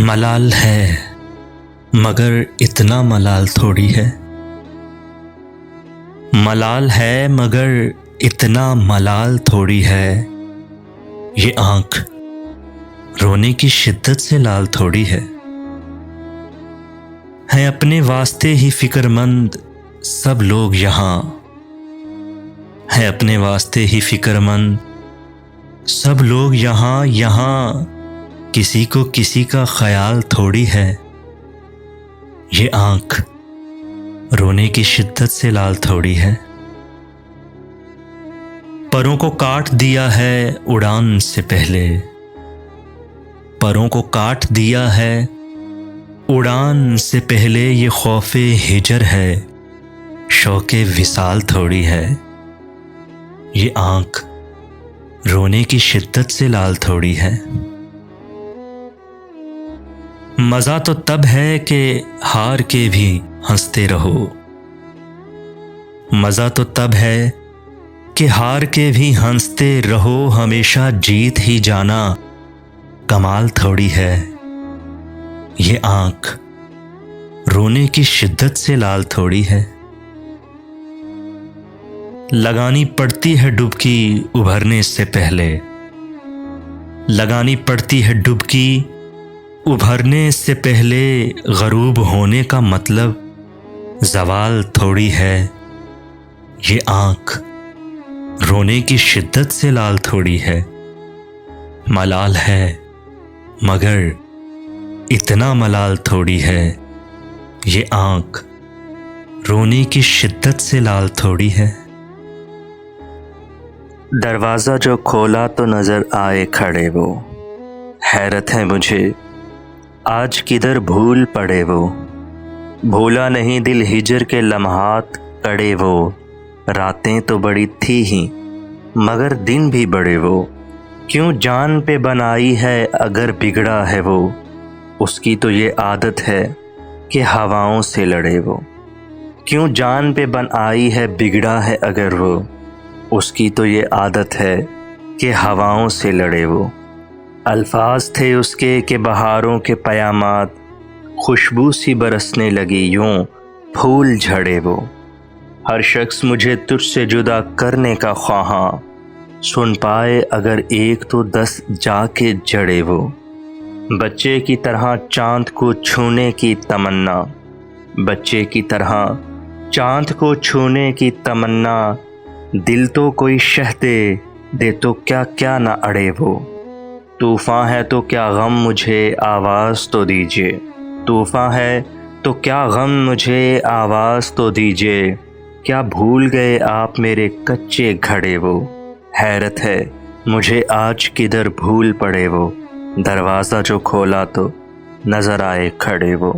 ملال ہے مگر اتنا ملال تھوڑی ہے، ملال ہے مگر اتنا ملال تھوڑی ہے، یہ آنکھ رونے کی شدت سے لال تھوڑی ہے اپنے واسطے ہی فکر مند سب لوگ یہاں، ہے اپنے واسطے ہی فکر مند سب لوگ یہاں کسی کو کسی کا خیال تھوڑی ہے، یہ آنکھ رونے کی شدت سے لال تھوڑی ہے پروں کو کاٹ دیا ہے اڑان سے پہلے، پروں کو کاٹ دیا ہے اڑان سے پہلے، یہ خوف ہجر ہے شوق وصال تھوڑی ہے، یہ آنکھ رونے کی شدت سے لال تھوڑی ہے مزہ تو تب ہے کہ ہار کے بھی ہنستے رہو، مزہ تو تب ہے کہ ہار کے بھی ہنستے رہو، ہمیشہ جیت ہی جانا کمال تھوڑی ہے، یہ آنکھ رونے کی شدت سے لال تھوڑی ہے لگانی پڑتی ہے ڈبکی ابھرنے سے پہلے، لگانی پڑتی ہے ڈبکی ابھرنے سے پہلے، غروب ہونے کا مطلب زوال تھوڑی ہے، یہ آنکھ رونے کی شدت سے لال تھوڑی ہے ملال ہے مگر اتنا ملال تھوڑی ہے، یہ آنکھ رونے کی شدت سے لال تھوڑی ہے دروازہ جو کھولا تو نظر آئے کھڑے وہ، حیرت ہے مجھے آج کدھر بھول پڑے وہ، بھولا نہیں دل ہجر کے لمحات کڑے وہ، راتیں تو بڑی تھی ہی مگر دن بھی بڑے وہ، کیوں جان پہ بنائی ہے اگر بگڑا ہے وہ، اس کی تو یہ عادت ہے کہ ہواؤں سے لڑے وہ، کیوں جان پہ بن آئی ہے بگڑا ہے اگر وہ، اس کی تو یہ عادت ہے کہ ہواؤں سے لڑے وہ، الفاظ تھے اس کے کہ بہاروں کے پیامات، خوشبو سی برسنے لگی یوں پھول جھڑے وہ، ہر شخص مجھے تجھ سے جدا کرنے کا خواہاں، سن پائے اگر ایک تو 10 جا کے جڑے وہ، بچے کی طرح چاند کو چھونے کی تمنا، بچے کی طرح چاند کو چھونے کی تمنا، دل تو کوئی شہ دے تو کیا کیا نہ اڑے وہ، طوفاں ہے تو کیا غم مجھے آواز تو دیجیے، طوفاں ہے تو کیا غم مجھے آواز تو دیجیے، کیا بھول گئے آپ میرے کچے گھڑے وہ، حیرت ہے مجھے آج کدھر بھول پڑے وہ، دروازہ جو کھولا تو نظر آئے کھڑے وہ۔